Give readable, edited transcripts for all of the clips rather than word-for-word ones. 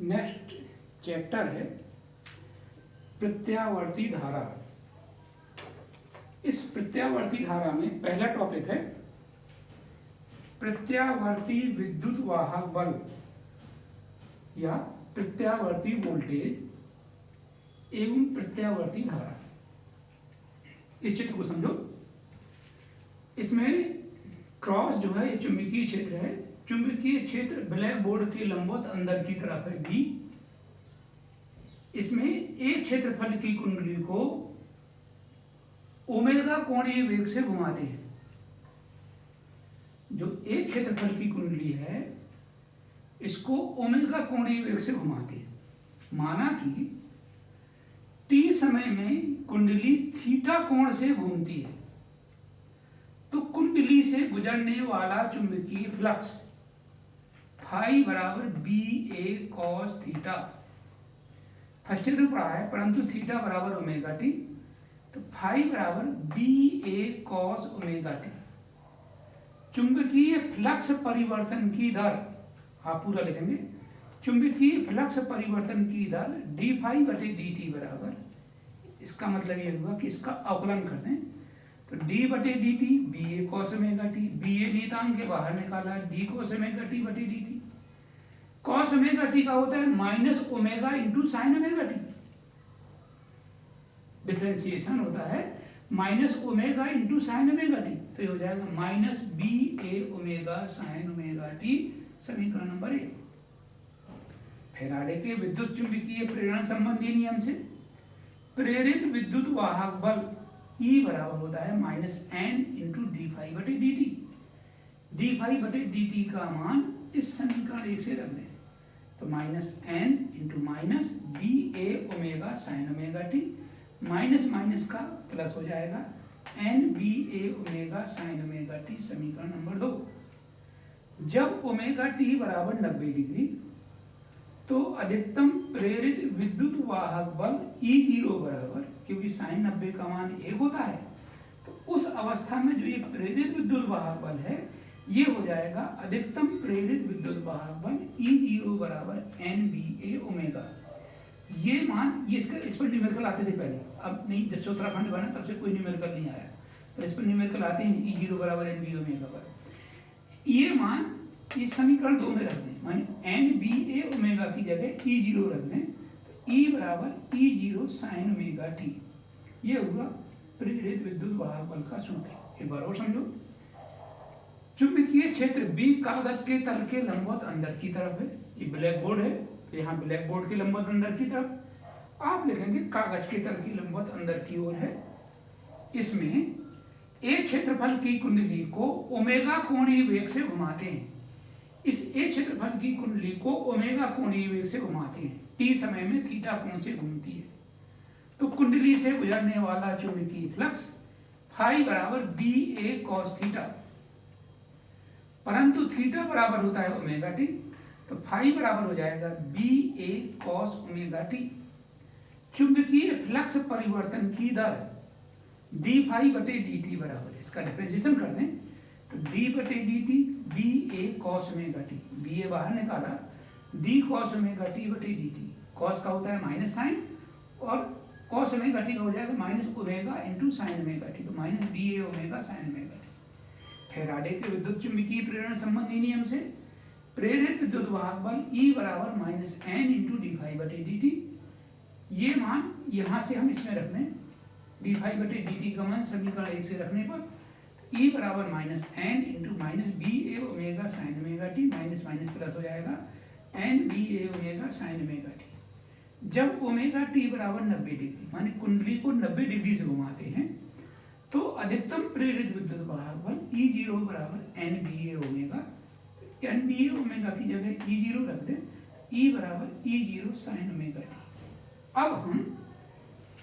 Next chapter है प्रत्यावर्ती धारा। इस प्रत्यावर्ती धारा में पहला टॉपिक है प्रत्यावर्ती विद्युत वाहक बल या प्रत्यावर्ती वोल्टेज एवं प्रत्यावर्ती धारा। इस चित्र को समझो। इसमें क्रॉस जो है ये चुंबकीय क्षेत्र है। चुंबकीय क्षेत्र ब्लैक बोर्ड के लंबवत अंदर की तरफ है बी। इसमें ए क्षेत्रफल की कुंडली को ओमेगा कोणीय वेग से घुमाते हैं। जो ए क्षेत्रफल की कुंडली है इसको ओमेगा कोणीय वेग से घुमाते हैं। माना कि टी समय में कुंडली थीटा कोण से घूमती है तो कुंडली से गुजरने वाला चुंबकीय फ्लक्स फाई बराबर बी ए कॉस थीटा। फर्स्ट ईयर में पढ़ा है, परंतु थीटा बराबर ओमेगा टी, तो फाई बराबर बी ए कॉस ओमेगा टी। चुंबकीय फ्लक्स परिवर्तन की दर, आप पूरा लिखेंगे, चुंबकीय फ्लक्स परिवर्तन की दर डी फाई बटे डी टी बराबर, इसका मतलब ये हुआ कि इसका अवकलन कर दें तो डी बटे डी टी बी ए कॉस ओमेगा टी। बी ए नियतांक के बाहर निकाला, डी कॉस ओमेगा टी बटे D T. Cos omega T का होता है minus omega into sine omega T. Differentiation होता है minus omega into sine omega T, तो ये हो जाएगा minus B A omega sine omega T, समीकरण नंबर 1। फैराडे के विद्युत चुंबकीय प्रेरण संबंधी नियम से प्रेरित विद्युत वाहक बल E बराबर होता है minus N into D phi बटे डी टी। डी फाई बटे डी टी का मान इस समीकरण 1 से रख दें तो minus N into minus B A omega sine omega T, minus minus का प्लस हो जाएगा N B A omega sine omega T, समीकरण नंबर 2। जब ओमेगा टी बराबर 90 डिग्री तो अधिकतम प्रेरित विद्युत वाहक बल E0 बराबर, क्योंकि साइन 90 का मान 1 होता है, तो उस अवस्था में जो ये प्रेरित विद्युत वाहक बल है ये हो जाएगा अधिकतम प्रेरित विद्युत वाहक बल E0 बराबर एन बी ए ओमेगा। ये मान ये इस पर न्यूमेरिकल आते थे पहले, अब नहीं, जब चौथराखंड बना तब से कोई न्यूमेरिकल नहीं आया, तो इस पर न्यूमेरिकल आते हैं E0 बराबर एन बी ओमेगा पर। ये मान इस समीकरण 2 में रख दें, माने एन बी ए ओमेगा की जगह E0 रख दें तो E बराबर E0 साइन ओमेगा टी। ये होगा प्रेरित विद्युत वाहक बल का सूत्र। एक बार और समझो। चुंबकीय क्षेत्र B कागज के तल के लंबवत अंदर की तरफ है। ये ब्लैक बोर्ड है तो यहाँ ब्लैक बोर्ड के लंबवत अंदर की तरफ आप लिखेंगे कागज के तल की लंबवत अंदर की ओर है। इसमें ए क्षेत्रफल की कुंडली को ओमेगा कोणीय वेग से घुमाते हैं। इस ए क्षेत्रफल की कुंडली को ओमेगा कोणीय वेग से घुमाते हैं। टी समय में थीटा कोण से घूमती है तो कुंडली से गुजरने वाला चुंबकीय फ्लक्स फाई बराबर बी ए कॉस थीटा, परंतु थीटा बराबर होता है ओमेगा टी, तो फाई बराबर हो जाएगा बी ए कॉस ओमेगा टी। चुंबकीय फ्लक्स परिवर्तन की दर डी फाई बटे डी टी बराबर है, इसका डिफरेंशिएशन कर दें तो डी बटे डी टी बी ए कॉस ओमेगा टी, बी ए बाहर निकाला, डी कॉस ओमेगा टी बटे डी टी। कॉस का होता है माइनस साइन और कॉस ओमेगा टी का हो जाएगा minus omega into sine omega T, तो minus B A omega sine omega T. Faraday के विद्युत चुंबकीय प्रेरण संबंधी नियम से प्रेरित विद्युत वाहक बल E बराबर minus N into D phi बटे डी टी। ये मान यहाँ से हम इसमें रख दें, डी फाई बटे डी टी का मान समीकरण 1 से रखने पर E बराबर minus N into minus B A omega sine omega T, minus minus plus हो जाएगा N B A omega sine omega T. जब ओमेगा टी बराबर 90 डिग्री, माने कुंडली को 90 डिग्री से घुमाते हैं तो अधिकतम प्रेरित विद्युत वाहक बल E0 बराबर N B A omega, N B A omega की जगह E0 रख दें, E बराबर E0 साइन ओमेगा टी। अब हम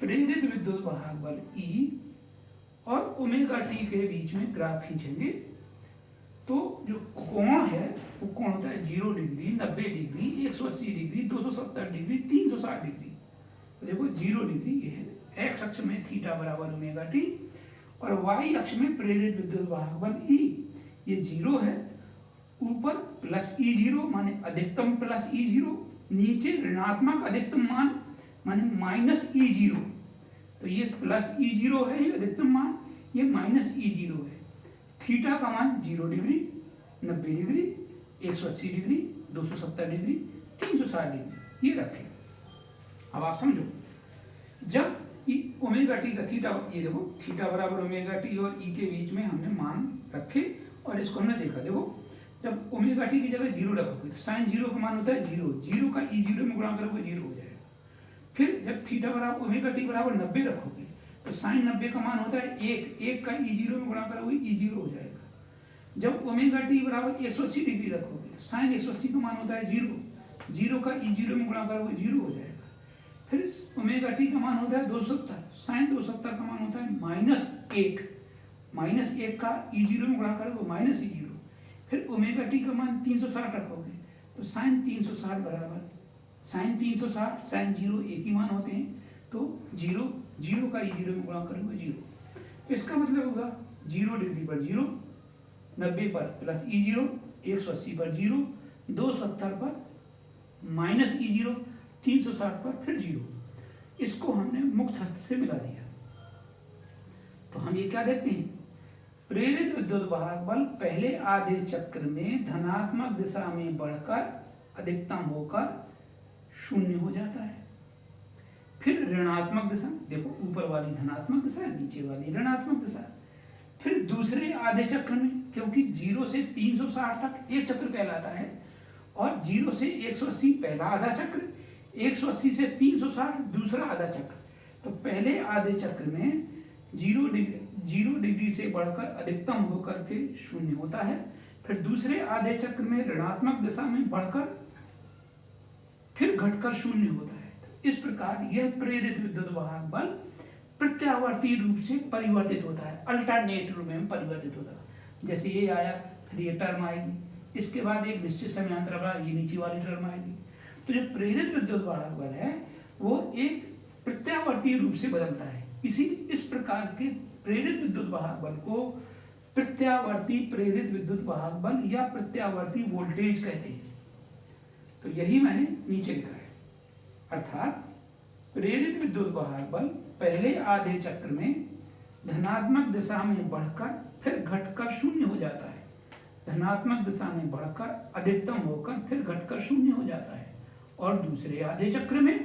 प्रेरित विद्युत वाहक बल E और ओमेगा टी के बीच में ग्राफ खींचेंगे तो जो कोण है वो कोण होता है 0 degree, 90 degree, 180 degree, 270 degree, 360 degree. तो देखो 0 डिग्री ये है, एक्स अक्ष में थीटा बराबर ओमेगा टी और वाई अक्ष में प्रेरित विद्युत वाहक बल E, ये 0 है, ऊपर प्लस E0 माने अधिकतम प्लस E0 नीचे ऋणात्मक अधिकतम मान माने माइनस E0, तो ये प्लस E0 है, ये अधिकतम मान, ये माइनस E0 है। थीटा का मान 0 degree, 90 degree, 180 degree, 270 degree, 360 degree, ये रखें। अब आप समझो, जब ओमेगा टी का थीटा, ये देखो थीटा बराबर ओमेगा टी और ई के बीच में हमने मान रखे और इसको हमने देखा। देखो जब ओमेगा टी की जगह 0 रखोगे तो साइन 0 का मान होता है 0, 0 का E0 में गुणा करोगे 0 हो जाएगा। फिर जब थीटा बराबर ओमेगा टी बराबर 90 रखोगे तो साइन 90 का मान होता है 1, 1 का E0 में गुणा करोगे E0 हो जाएगा। जब ओमेगा टी बराबर 180 डिग्री रखोगे साइन 180 का मान होता है 0, 0 का E0 में गुणा करोगे 0 हो जाएगा। फिर ओमेगा टी का मान होता है 270, साइन 270 का मान होता है -1, -1 का E0 में गुणा करोगे -E0। फिर ओमेगा टी का मान 360 रखोगे तो साइन 360 बराबर साइन 360 साइन 0 एक ही मान होते हैं, तो 0, 0 का E0 में गुणा करोगे 0। तो इसका मतलब होगा 0 डिग्री पर 0, 90 पर प्लस E0, 180 पर 0, 270 पर -E0, 360 पर फिर 0। इसको हमने मुक्त हस्त से मिला दिया। तो हम ये क्या देखते हैं, प्रेरित विद्युत वाहक बल पहले आधे चक्र में धनात्मक दिशा में बढ़कर अधिकतम होकर शून्य हो जाता है। फिर ऋणात्मक दिशा, देखो ऊपर वाली धनात्मक दिशा, नीचे वाली ऋणात्मक दिशा। फिर दूसरे आधे चक्र में, क्योंकि 0 से 360 तक एक चक्र कहलाता है और 0 से 180 पहला आधा चक्र, 180 से 360 दूसरा आधा चक्र। तो पहले आधे चक्र में 0 डिग्री से बढ़कर अधिकतम होकर के शून्य होता है। फिर दूसरे आधे चक्र में ऋणात्मक दिशा में बढ़कर फिर घटकर शून्य होता है। इस प्रकार यह प्रेरित विद्युत वाहक बल प्रत्यावर्ती रूप से परिवर्तित होता है, अल्टरनेट रूप में परिवर्तित होता है। जैसे ये आया फिर ये टर्म आएगी, इसके बाद एक निश्चित समयांतर वाला ये नीचे वाली टर्म आएगी। तो जो प्रेरित विद्युत वाहक बल है वो एक प्रत्यावर्ती रूप से बदलता है। इस प्रकार के प्रेरित विद्युत वाहक बल को प्रत्यावर्ती प्रेरित विद्युत वाहक बल या प्रत्यावर्ती वोल्टेज कहते हैं। तो यही मैंने नीचे लिखा है, अर्थात प्रेरित विद्युत वाहक बल पहले आधे चक्र में धनात्मक दिशा में बढ़कर फिर घटकर शून्य हो जाता है, धनात्मक दिशा में बढ़कर अधिकतम होकर फिर घटकर शून्य हो जाता है, और दूसरे आधे चक्र में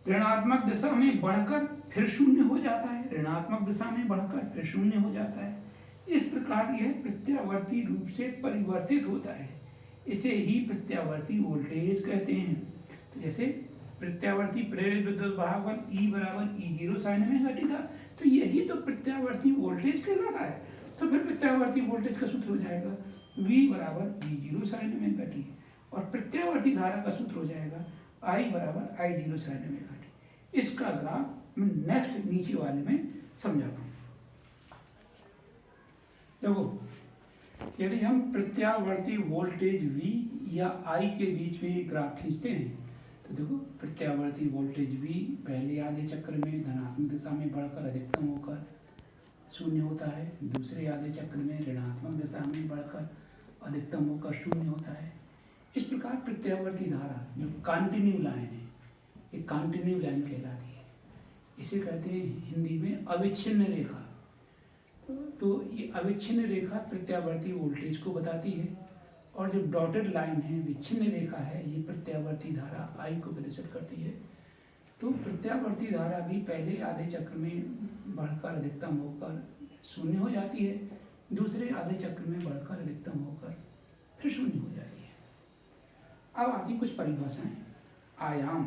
ऋणात्मक दिशा में बढ़कर फिर शून्य हो जाता है, ऋणात्मक दिशा में बढ़कर फिर शून्य हो जाता है। इस प्रकार यह प्रत्यावर्ती रूप से परिवर्तित होता है। इसे ही प्रत्यावर्ती वोल्टेज कहते हैं। तो जैसे प्रत्यावर्ती प्रेरित विद्युत वाहक बल E बराबर E0 sin ओमेगा टी था, तो यही तो प्रत्यावर्ती वोल्टेज कहलाता है। तो फिर प्रत्यावर्ती वोल्टेज का सूत्र हो जाएगा V बराबर V0 sin ओमेगा टी, और प्रत्यावर्ती धारा का सूत्र हो जाएगा I बराबर I0 sin ओमेगा टी। इसका ग्राफ मैं नेक्स्ट नीचे वाले में समझाता हूँ। देखो, यदि हम प्रत्यावर्ती वोल्टेज V या I के बीच में ग्राफ खींचते हैं तो देखो प्रत्यावर्ती वोल्टेज V पहले आधे चक्र में धनात्मक दिशा में बढ़कर अधिकतम होकर शून्य होता है, दूसरे आधे चक्र में ऋणात्मक दिशा में बढ़कर अधिकतम होकर शून्य होता है। इस प्रकार प्रत्यावर्ती धारा जो कंटिन्यू लाइन है, एक कंटिन्यू लाइन कहलाती है। इसे कहते हैं हिंदी में अविच्छिन्न रेखा। तो ये अविच्छिन्न रेखा प्रत्यावर्ती वोल्टेज को बताती है, और जो डॉटेड लाइन है विच्छिन्न रेखा है ये प्रत्यावर्ती धारा I को प्रदर्शित करती है। तो प्रत्यावर्ती धारा भी पहले आधे चक्र में बढ़कर अधिकतम होकर शून्य हो जाती है, दूसरे आधे चक्र में बढ़कर अधिकतम होकर फिर शून्य हो जाती है। अब आती कुछ परिभाषाएं। आयाम,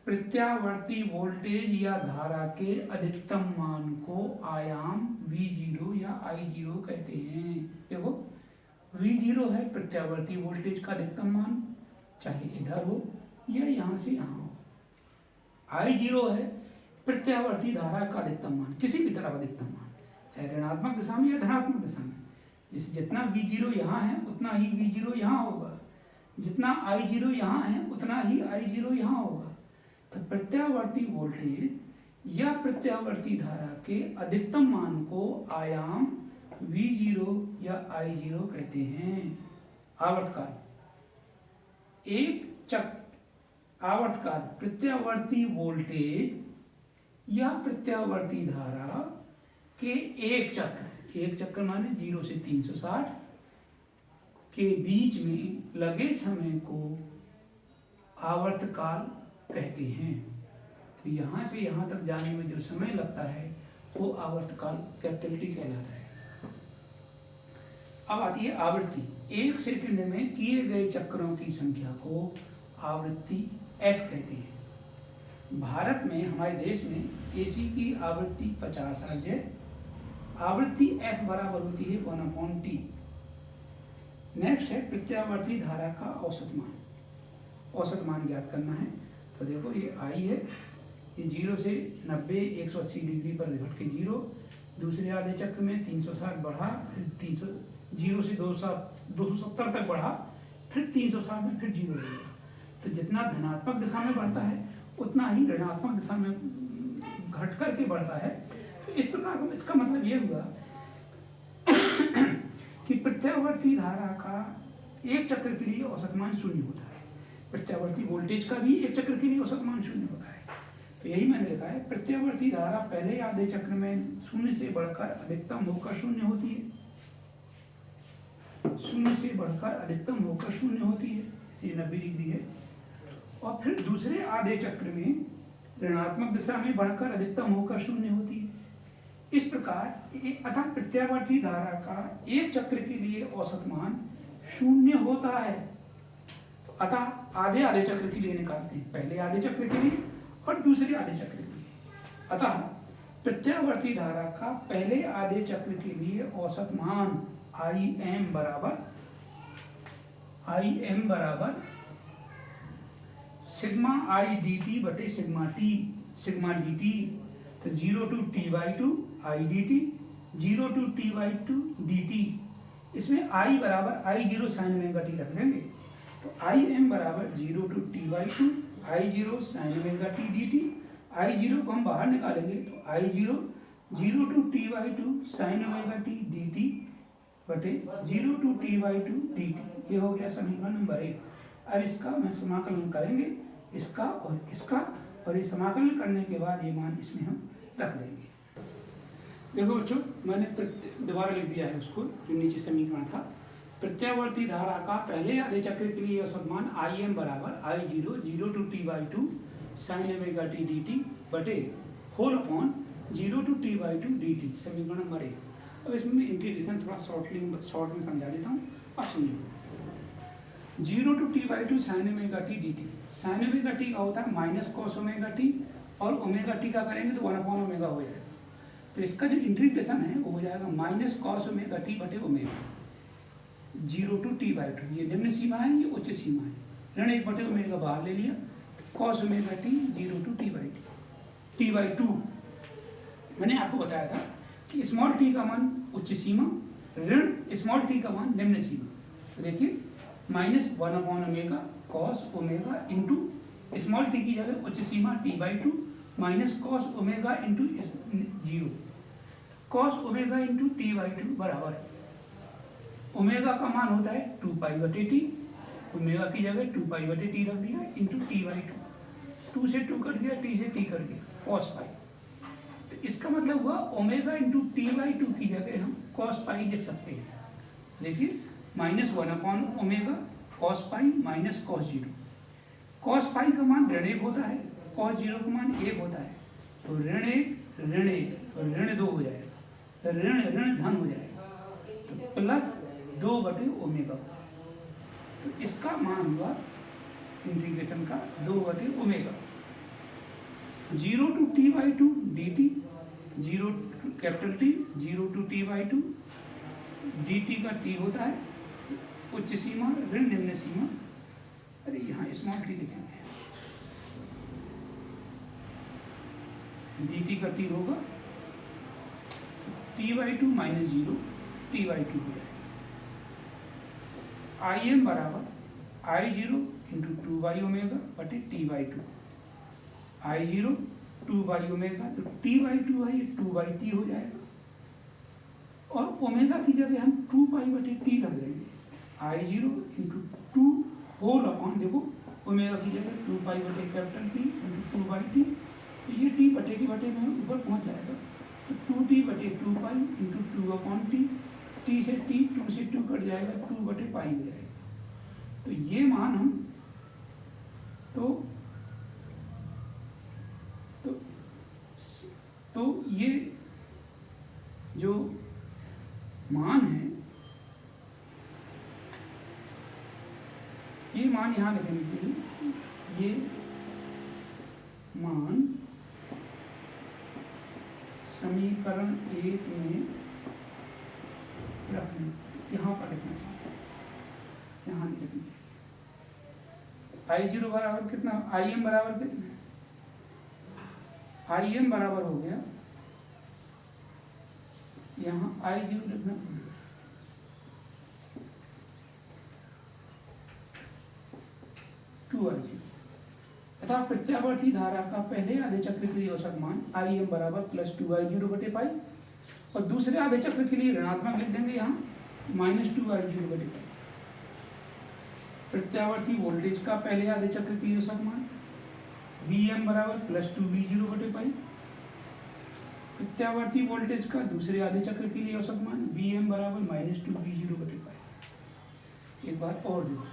प्रत्यावर्ती वोल्टेज या धारा के अधिकतम मान को आयाम V0 या I0 कहते हैं। देखो V0 है प्रत्यावर्ती वोल्टेज का अधिकतम मान, चाहे इधर हो या यहाँ से यहाँ हो। I0 है प्रत्यावर्ती धारा का अधिकतम मान, किसी भी तरफ अधिकतम मान, चाहे ऋणात्मक दिशा में या धनात्मक दिशा में। जैसे जितना V0 यहाँ है उतना ही V0 यहाँ होगा, जितना I0 यहाँ है उतना ही I0 यहाँ होगा। तो प्रत्यावर्ती वोल्टेज या प्रत्यावर्ती धारा के अधिकतम मान को आयाम V0 या I0 कहते हैं। आवर्तकाल, एक चक्र आवर्तकाल प्रत्यावर्ती वोल्टेज या प्रत्यावर्ती धारा के एक चक्र माने 0 से 360 के बीच में लगे समय को आवर्तकाल कहते हैं। तो यहाँ से यहाँ तक जाने में जो समय लगता है वो आवर्तकाल कैपिटल टी कहलाता है। अब आती है आवृत्ति। 1 सेकंड में किए गए चक्रों की संख्या को आवृत्ति F कहते हैं। भारत में, हमारे देश में एसी की आवृत्ति 50 हर्ट्ज है। आवृत्ति F बराबर होती है 1/T। नेक्स्ट है प्रत्यावर्ती धारा का औसत मान। औसत मान ज्ञात करना है। तो देखो ये I है, ये 0 से 90 180 डिग्री पर घट के 0, दूसरे आधे चक्र में 360 बढ़ा, फिर 0 से 270 तक बढ़ा, फिर 360 में फिर 0 हो गया। तो जितना धनात्मक दिशा में बढ़ता है उतना ही ऋणात्मक दिशा में घट करके बढ़ता है। तो इस प्रकार इसका मतलब ये हुआ कि प्रत्यावर्ती धारा का एक चक्र के लिए औसत मान 0 होता है। प्रत्यावर्ती वोल्टेज का भी एक चक्र के लिए औसत मान 0 होता है। तो यही मैंने लिखा है, प्रत्यावर्ती धारा पहले आधे चक्र में 0 से बढ़कर अधिकतम होकर 0 होती है। 0 से बढ़कर अधिकतम होकर 0 होती है, इसे 90 डिग्री है। और फिर दूसरे आधे चक्र में ऋणात्मक दिशा में बढ़कर अधिकतम होकर 0 होती है। इस प्रकार अतः प्रत्यावर्ती धारा का एक चक्र के लिए औसत मान 0 होता है। तो अतः आधे आधे चक्र के लिए निकालते हैं, पहले आधे चक्र के लिए और दूसरे आधे चक्र के लिए। अतः प्रत्यावर्ती धारा का पहले आधे चक्र के लिए औसत मान Im बराबर सिग्मा I dt बटे सिग्मा dt। तो 0 to t/2 I dt, 0 to t/2 dt। इसमें I बराबर I0 sin ओमेगा t रख देंगे। तो Im बराबर 0 to t/2 I0 sin omega t dt। I0 को हम बाहर निकालेंगे तो I0 0 to t/2 sin omega t dt बटे 0 to t/2 dt। ये हो गया समीकरण नंबर 1। अब इसका मैं समाकलन करेंगे, इसका और ये समाकलन करने के बाद ये मान इसमें हम रख देंगे। देखो बच्चों, मैंने दोबारा लिख दिया है उसको, जो नीचे समीकरण था। प्रत्यावर्ती धारा का पहले आधे चक्र के लिए औसत मान Im बराबर I0 0 to t/2 sin omega t dt बटे whole upon 0 to t/2 dt, समीकरण नंबर 1। अब इसमें इंटीग्रेशन थोड़ा शॉर्ट में समझा देता हूँ, अब समझो। 0 to t/2 sin omega t dt, sin omega t का होता है माइनस कॉस ओमेगा t, और ओमेगा t का करेंगे तो 1/ओमेगा हो जाएगा। तो इसका जो इंटीग्रेशन है वो हो जाएगा माइनस कॉस ओमेगा t बटे ओमेगा। 0 to t/2 ये निम्न सीमा है, ये उच्च सीमा है। ऋण 1 बटे ओमेगा बाहर ले लिया, cos omega t 0 to t/2। मैंने आपको बताया था कि स्मॉल t का मान उच्च सीमा, ऋण स्मॉल t का मान निम्न सीमा। तो देखिए माइनस 1/ओमेगा cos omega into small t की जगह उच्च सीमा t/2 minus cos omega into 0, cos omega into t/2 बराबर ओमेगा का मान होता है 2π/t। ओमेगा की जगह 2π/t रख दिया इंटू t/2, 2 से 2 कट गया, t से t कट गया, कॉस पाई। तो इसका मतलब हुआ ओमेगा इंटू t/2 की जगह हम कॉस पाई लिख सकते हैं। देखिए माइनस 1/ओमेगा cos pi minus cos 0। Cos pi का मान ऋण 1 होता है, कॉस 0 का मान 1 होता है। तो ऋण 1 तो ऋण 2 हो जाएगा, तो ऋण धन हो जाएगा, तो प्लस 2 बटे ओमेगा। तो इसका मान हुआ इंटीग्रेशन का 2 बटे omega. 0 to t/2 dt, 0 capital T 0 to t/2 dt का t होता है उच्च सीमा, ऋण निम्न सीमा। अरे यहाँ स्मॉल t लिखेंगे, dt का t होगा t/2 माइनस 0 t/2 हो जाएगा। Im बराबर I0 इंटू 2 ओमेगा बटे t/2। I0 2 ओमेगा, तो t/2 है, ये 2/t हो जाएगा। और ओमेगा की जगह हम 2π/t रख देंगे। I0 इंटू 2 होल अपॉन, देखो ओमेगा की जगह 2 पाई बटे capital T into 2 by T, तो ये टी बटे के बटे में ऊपर पहुंच जाएगा, तो 2t बटे 2 pi into 2 upon T, T से टी 2 से 2 कट जाएगा, 2 बटे पाई हो जाएगा। तो ये मान हम तो ये जो मान है, ये मान यहाँ लिखने के लिए, ये मान समीकरण 1 में रखना, यहाँ पर लिखना चाहिए, यहाँ लिख दीजिए। I0 बराबर कितना, IM बराबर कितना, IM बराबर हो गया, यहाँ I0 लिखना, 2I0 तथा प्रत्यावर्ती धारा का पहले आधे चक्र के लिए औसत मान IM बराबर प्लस 2I0 बटे पाई, और दूसरे आधे चक्र के लिए ऋणात्मक लिख देंगे यहाँ, माइनस 2I0 बटे पाई। प्रत्यावर्ती वोल्टेज का पहले आधे चक्र के लिए औसत मान VM बराबर प्लस 2V0 बटे पाई। प्रत्यावर्ती वोल्टेज का दूसरे आधे चक्र के लिए औसत मान VM बराबर माइनस 2V0 बटे पाई। एक बात और देखो,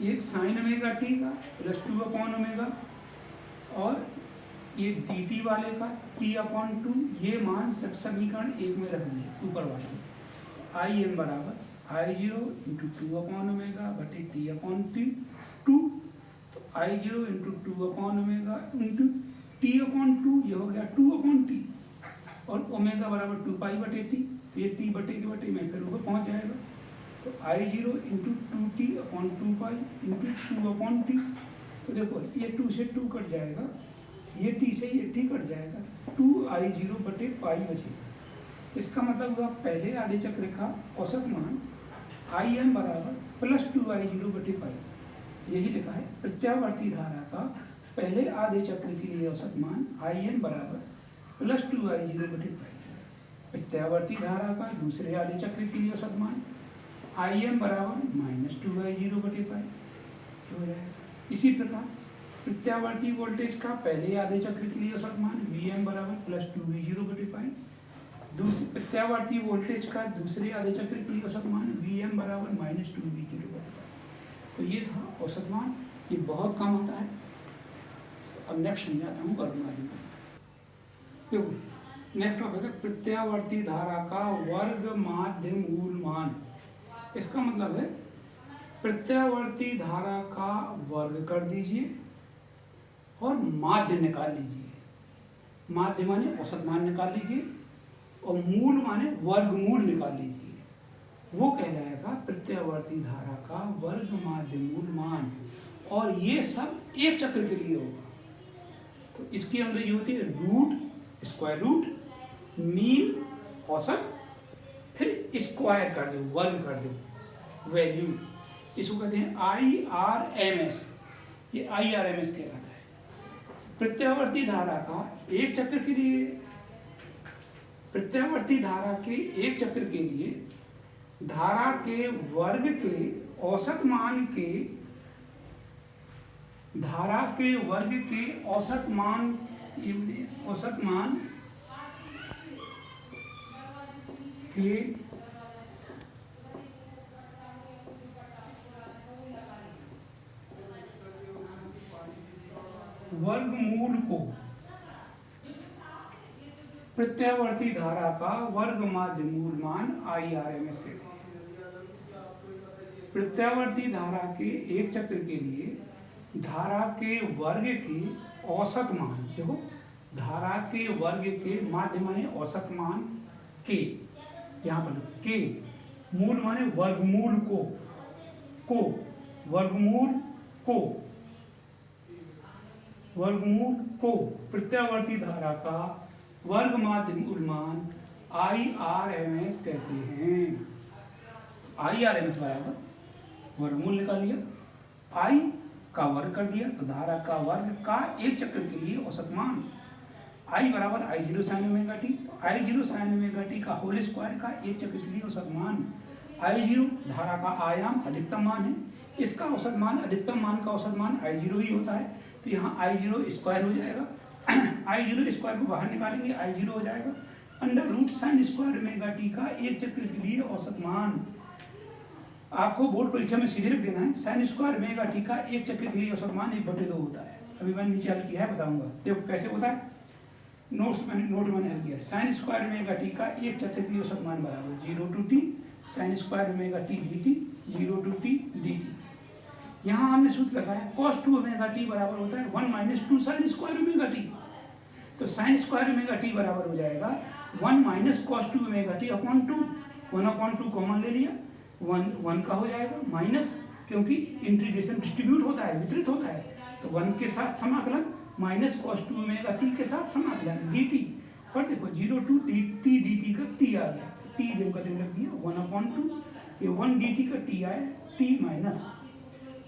ये साइन ओमेगा टी का प्लस 2 अपॉन ओमेगा, और ये dt वाले का t अपॉन 2, ये मान समीकरण 1 में रख दिए ऊपर वाले में। IM बराबर I0 इंटू 2 अपॉन ओमेगा बटे t अपॉन टी 2, तो I0 into 2 upon omega into t upon 2, ये हो गया 2 अपॉन टी, और ओमेगा बराबर 2 पाई बटे टी, तो ये t बटे के बटे में फिर ऊपर पहुंच जाएगा, तो I0 into 2t upon 2 pi into 2 upon T, तो देखो ये 2 से 2 कट जाएगा, ये t से ये t कट जाएगा, 2I0 बटे पाई बचेगा। इसका मतलब हुआ पहले आधे चक्र का औसत मान IM बराबर प्लस 2I0 बटे पाई, यही लिखा है। प्रत्यावर्ती धारा का पहले आधे चक्र के लिए औसत मान IM बराबर प्लस 2I0 बटे पाई। प्रत्यावर्ती धारा का दूसरे आधे चक्र के लिए औसत मान IM बराबर माइनस 2I0 बटे पाई हो जाएगा। इसी प्रकार प्रत्यावर्ती वोल्टेज का पहले आधे चक्र के लिए औसत मान VM बराबर प्लस 2V0 बटे पाई। दूसरे प्रत्यावर्ती वोल्टेज का दूसरे आधे चक्र के लिए औसत मान VM बराबर माइनस 2V0 बटे पाई। तो ये था औसत मान, ये बहुत कम आता है। तो अब नेक्स्ट समझाता हूँ वर्ग माध्यम। देखो नेक्स्ट टॉपिक है प्रत्यावर्ती धारा का वर्ग माध्य मूल मान। इसका मतलब है प्रत्यावर्ती धारा का वर्ग कर दीजिए और माध्य निकाल लीजिए। माध्य माने औसत मान निकाल लीजिए और मूल माने वर्गमूल निकाल लीजिए। वो कहलाएगा प्रत्यावर्ती धारा का वर्ग माध्य मूल मान, और ये सब एक चक्र के लिए होगा। तो इसकी अंग्रेजी होती है रूट, स्क्वायर रूट, मीन, औसत, फिर स्क्वायर कर दो, वर्ग कर दो, वैल्यू। इसको कहते हैं IRMS। ये IRMS कहलाता है। प्रत्यावर्ती धारा का एक चक्र के लिए, प्रत्यावर्ती धारा के एक चक्र के लिए धारा के वर्ग के औसत मान के, धारा के वर्ग के औसत मान, औसत मान के वर्गमूल को प्रत्यावर्ती धारा का वर्ग माध्य मूल मान IRMS कहते हैं। प्रत्यावर्ती धारा के एक चक्र के लिए धारा के वर्ग के औसत मान, देखो धारा के वर्ग के, माध्य माने औसत मान के, यहाँ पर के, मूल माने वर्गमूल को वर्गमूल को, वर्गमूल को प्रत्यावर्ती धारा का वर्ग माध्य मूल मान IRMS कहते हैं। IRMS बराबर वर्गमूल निकाल लिया, I का वर्ग कर दिया, तो धारा का वर्ग का एक चक्र के लिए औसत मान I बराबर I0 sin omega T, I0 sin omega T का होल स्क्वायर का एक चक्र के लिए औसत मान। I0 धारा का आयाम अधिकतम मान है, इसका औसत मान, अधिकतम मान का औसत मान I0 ही होता है, तो यहाँ I0 स्क्वायर हो जाएगा। I0 स्क्वायर को बाहर निकालेंगे, I0 हो जाएगा under root sine square omega T का एक चक्र के लिए औसत मान। आपको बोर्ड परीक्षा में सीधे लिख देना है, साइन स्क्वायर ओमेगा टी का एक चक्र के लिए औसत मान 1/2 होता है। अभी मैंने नीचे हल किया है, बताऊंगा, देखो कैसे होता है। नोट मैंने हल किया है। साइन स्क्वायर ओमेगा टी का एक चक्र के लिए औसत मान बराबर 0 to t sign square omega T dt 0 to t dt। यहाँ हमने सूत्र लगाया cos 2 ओमेगा टी बराबर होता है 1 - 2 साइन स्क्वायर ओमेगा टी। तो साइन स्क्वायर ओमेगा टी बराबर हो जाएगा 1 - cos 2 omega T upon 2। 1/2 common ले लिया, 1 का हो जाएगा माइनस, क्योंकि इंटीग्रेशन डिस्ट्रीब्यूट होता है, वितरित होता है, तो 1 के साथ समाकलन माइनस cos 2 ओमेगा टी के साथ समाकलन dt। और देखो 0 to t dt का t आ गया, t जब का रख दिया 1/2, ये 1 dt का t आया, t minus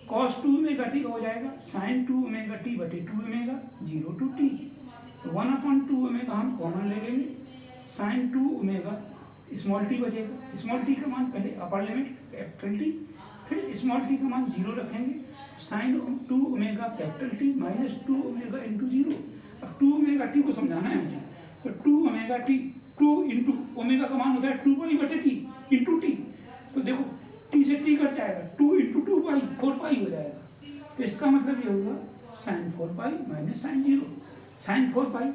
cos 2 omega T का हो जाएगा sin 2 ओमेगा टी बटे 2 ओमेगा 0 to t। 1/2 ओमेगा हम कॉमन ले लेंगे, sin 2 ओमेगा स्मॉल टी बचेगा, स्मॉल टी का मान पहले अपर लिमिट कैपिटल टी, फिर स्मॉल टी का मान 0 रखेंगे, sin 2 omega capital T minus 2 omega into 0। अब 2 ओमेगा टी को समझाना है मुझे, तो 2 ओमेगा टी 2 इंटू ओमेगा का मान होता है 2 पाई बटे टी इंटू टी। तो देखो टी से टी कट जाएगा, 2 इंटू 2 पाई 4 पाई हो जाएगा। तो इसका मतलब ये होगा sin 4 pi minus sin 0। sin 4 पाई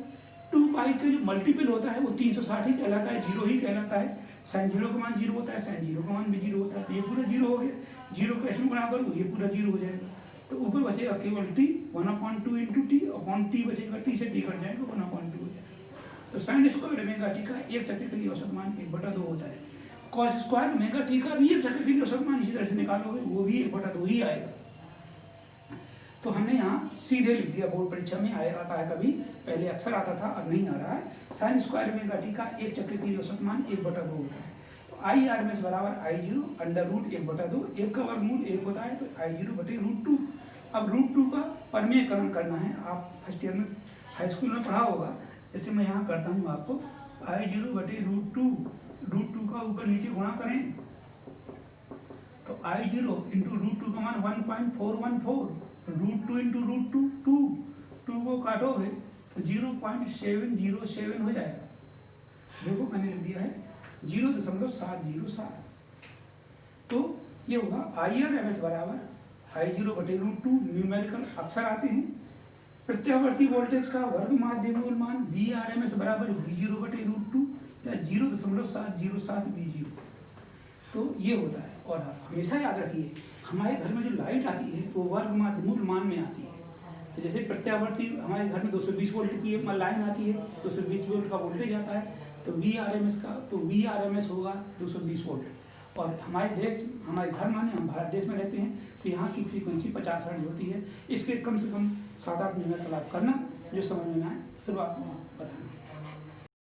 2 पाई का जो मल्टीपल होता है वो 360 ही कहलाता है, 0 ही कहलाता है। sin 0 का मान 0 होता है, sin 0 का मान भी 0 होता है, तो ये पूरा 0 हो गया। 0 को इसमें गुणा करो, ये पूरा 0 हो जाएगा। तो ऊपर बचेगा केवल t 1/2 into T upon T बचेगा, टी से टी कट जाएगा 1/2 हो जाएगा। तो साइन स्क्वायर ओमेगा टी का एक चक्र के लिए औसत मान 1/2 होता है। कॉस स्क्वायर ओमेगा टी का भी एक चक्र के लिए औसत मान इसी तरह से निकालोगे, वो भी 1/2 ही आएगा। तो हमने यहाँ सीधे लिख दिया, बोर्ड परीक्षा में आता है कभी, पहले अक्सर आता था, अब नहीं आ रहा है। साइन स्क्वायर ओमेगा टी का एक चक्र के लिए औसत मान 1/2 होता है। तो I/RMS बराबर I0 अंडर रूट 1/2, 1 का वर्गमूल 1 होता है, तो I0 बटे रूट 2। अब रूट 2 का परमेयकरण करना है, आप फर्स्ट ईयर में हाई स्कूल में पढ़ा होगा, जैसे मैं यहाँ करता हूँ आपको। I0 बटे रूट 2 का ऊपर नीचे गुणा करें, तो I0 इंटू रूट 2 का मान 1.414, रूट 2 इंटू रूट 2 2 को काटोगे तो 0.707 हो जाएगा। देखो मैंने लिख दिया है 0.707। तो ये होगा I/RMS बराबर I0 बटे रूट 2। न्यूमेरिकल अक्सर आते हैं। प्रत्यावर्ती वोल्टेज का वर्ग माध्य मूल मान V/RMS बराबर V0 बटे रूट 2 या 0.707 V0। तो ये होता है। और हमेशा याद रखिए, हमारे घर में जो लाइट आती है वो वर्ग माध्य मूल मान में आती है। तो जैसे प्रत्यावर्ती हमारे घर में 220 वोल्ट की लाइन आती है, 220 वोल्ट का वोल्टेज आता है, तो V/RMS होगा 220 वोल्ट। और हमारे घर माने हम भारत देश में रहते हैं, तो यहाँ की फ्रीक्वेंसी 50 हर्ट्ज होती है। इसके कम से कम 7-8 मिनट तक आप करना, जो समझ में आए फिर आपको बताना।